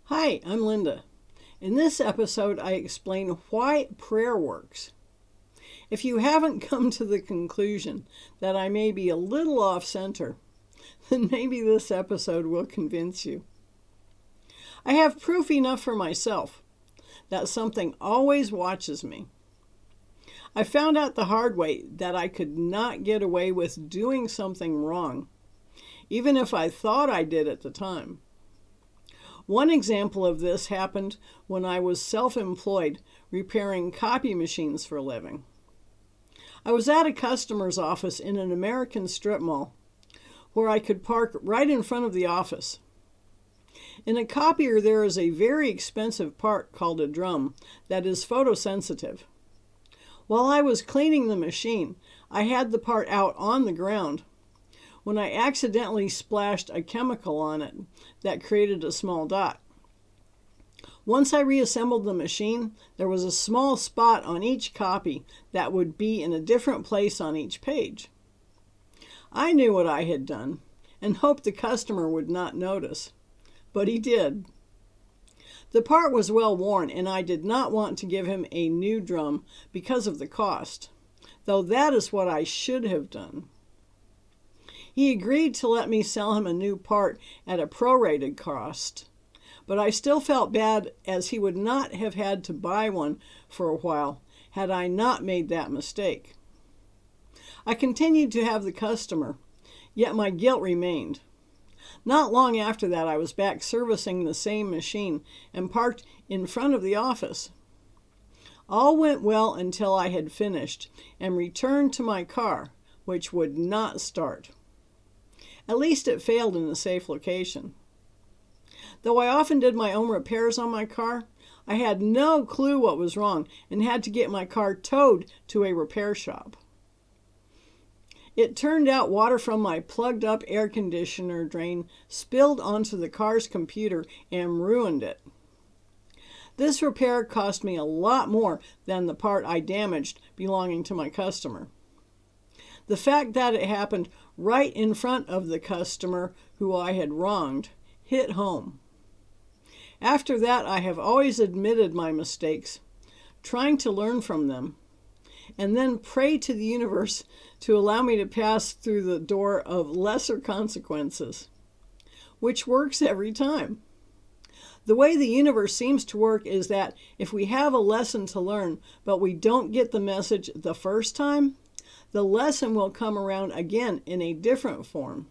Hi, I'm Linda. In this episode, I explain why prayer works. If you haven't come to the conclusion that I may be a little off center, then maybe this episode will convince you. I have proof enough for myself that something always watches me. I found out the hard way that I could not get away with doing something wrong, even if I thought I did at the time. One example of this happened when I was self-employed repairing copy machines for a living. I was at a customer's office in an American strip mall where I could park right in front of the office. In a copier, there is a very expensive part called a drum that is photosensitive. While I was cleaning the machine, I had the part out on the ground when I accidentally splashed a chemical on it that created a small dot. Once I reassembled the machine, there was a small spot on each copy that would be in a different place on each page. I knew what I had done and hoped the customer would not notice, but he did. The part was well worn, and I did not want to give him a new drum because of the cost, though that is what I should have done. He agreed to let me sell him a new part at a prorated cost, but I still felt bad as he would not have had to buy one for a while had I not made that mistake. I continued to have the customer, yet my guilt remained. Not long after that, I was back servicing the same machine and parked in front of the office. All went well until I had finished and returned to my car, which would not start. At least it failed in a safe location. Though I often did my own repairs on my car, I had no clue what was wrong and had to get my car towed to a repair shop. It turned out water from my plugged-up air conditioner drain spilled onto the car's computer and ruined it. This repair cost me a lot more than the part I damaged belonging to my customer. The fact that it happened right in front of the customer who I had wronged hit home. After that, I have always admitted my mistakes, trying to learn from them, and then pray to the universe to allow me to pass through the door of lesser consequences, which works every time. The way the universe seems to work is that if we have a lesson to learn, but we don't get the message the first time, the lesson will come around again in a different form.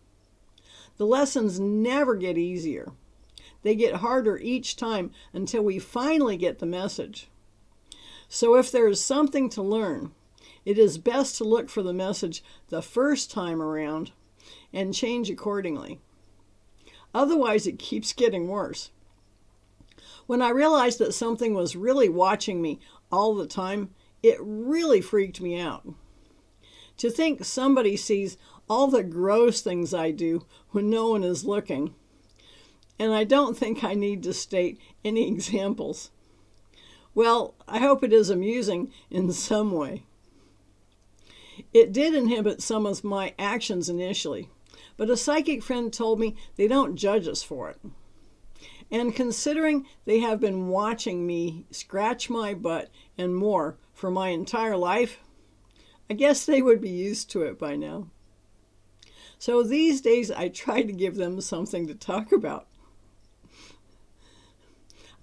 The lessons never get easier. They get harder each time until we finally get the message. So if there is something to learn, it is best to look for the message the first time around and change accordingly. Otherwise, it keeps getting worse. When I realized that something was really watching me all the time, it really freaked me out. To think somebody sees all the gross things I do when no one is looking. And I don't think I need to state any examples. Well, I hope it is amusing in some way. It did inhibit some of my actions initially, but a psychic friend told me they don't judge us for it. And considering they have been watching me scratch my butt and more for my entire life, I guess they would be used to it by now. So these days I try to give them something to talk about.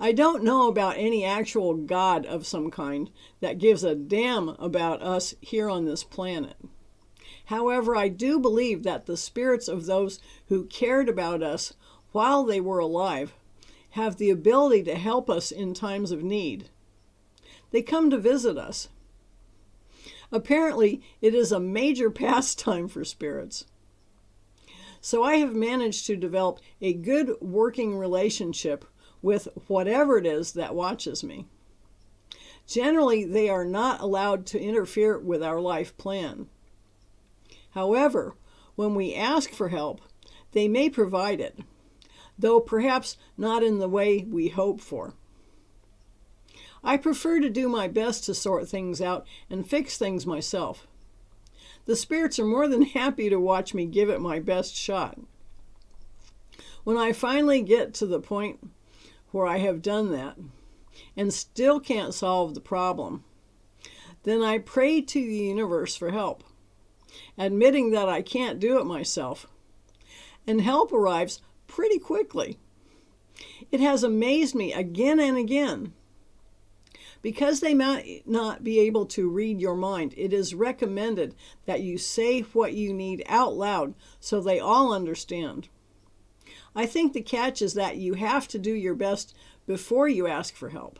I don't know about any actual God of some kind that gives a damn about us here on this planet. However, I do believe that the spirits of those who cared about us while they were alive have the ability to help us in times of need. They come to visit us. Apparently, it is a major pastime for spirits. So I have managed to develop a good working relationship with whatever it is that watches me. Generally, they are not allowed to interfere with our life plan. However, when we ask for help, they may provide it, though perhaps not in the way we hope for. I prefer to do my best to sort things out and fix things myself. The spirits are more than happy to watch me give it my best shot. When I finally get to the point where I have done that and still can't solve the problem, then I pray to the universe for help, admitting that I can't do it myself. And help arrives pretty quickly. It has amazed me again and again. Because they might not be able to read your mind, it is recommended that you say what you need out loud so they all understand. I think the catch is that you have to do your best before you ask for help.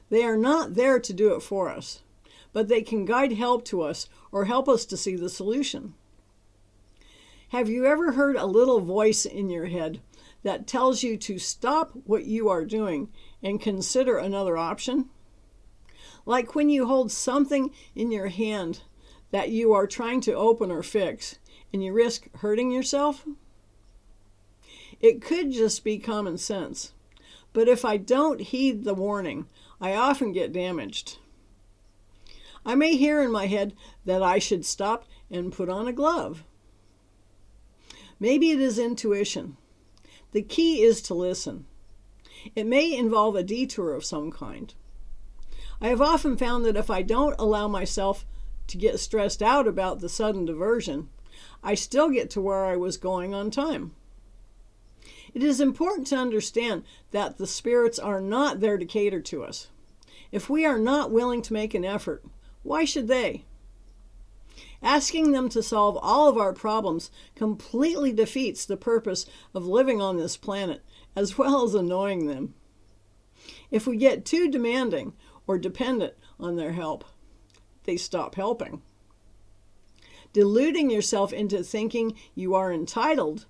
They are not there to do it for us, but they can guide help to us or help us to see the solution. Have you ever heard a little voice in your head that tells you to stop what you are doing and consider another option? Like when you hold something in your hand that you are trying to open or fix and you risk hurting yourself? It could just be common sense, but if I don't heed the warning, I often get damaged. I may hear in my head that I should stop and put on a glove. Maybe it is intuition. The key is to listen. It may involve a detour of some kind. I have often found that if I don't allow myself to get stressed out about the sudden diversion, I still get to where I was going on time. It is important to understand that the spirits are not there to cater to us. If we are not willing to make an effort, why should they? Asking them to solve all of our problems completely defeats the purpose of living on this planet, as well as annoying them. If we get too demanding or dependent on their help, they stop helping. Deluding yourself into thinking you are entitled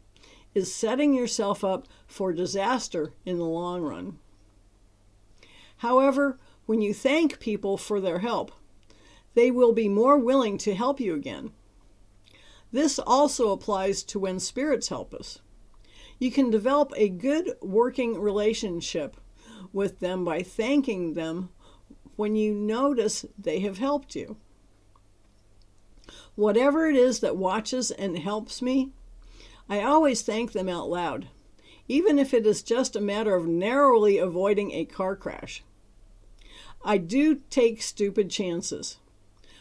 is setting yourself up for disaster in the long run. However, when you thank people for their help, they will be more willing to help you again. This also applies to when spirits help us. You can develop a good working relationship with them by thanking them when you notice they have helped you. Whatever it is that watches and helps me, I always thank them out loud, even if it is just a matter of narrowly avoiding a car crash. I do take stupid chances.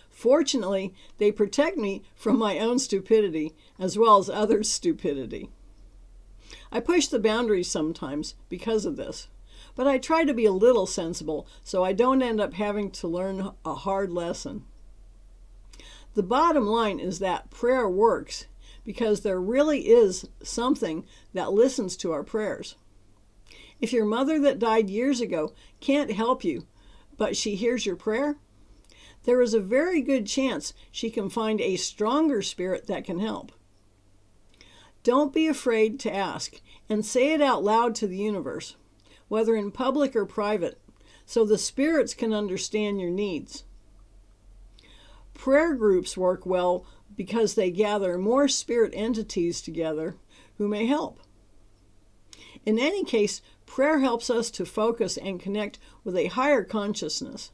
Fortunately, they protect me from my own stupidity as well as others' stupidity. I push the boundaries sometimes because of this, but I try to be a little sensible so I don't end up having to learn a hard lesson. The bottom line is that prayer works because there really is something that listens to our prayers. If your mother that died years ago can't help you, but she hears your prayer, there is a very good chance she can find a stronger spirit that can help. Don't be afraid to ask, and say it out loud to the universe, whether in public or private, so the spirits can understand your needs. Prayer groups work well because they gather more spirit entities together who may help. In any case, prayer helps us to focus and connect with a higher consciousness,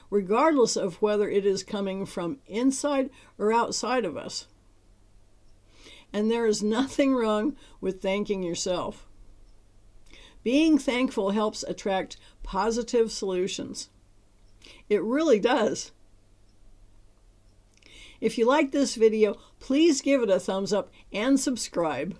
regardless of whether it is coming from inside or outside of us. And there is nothing wrong with thanking yourself. Being thankful helps attract positive solutions. It really does. If you like this video, please give it a thumbs up and subscribe.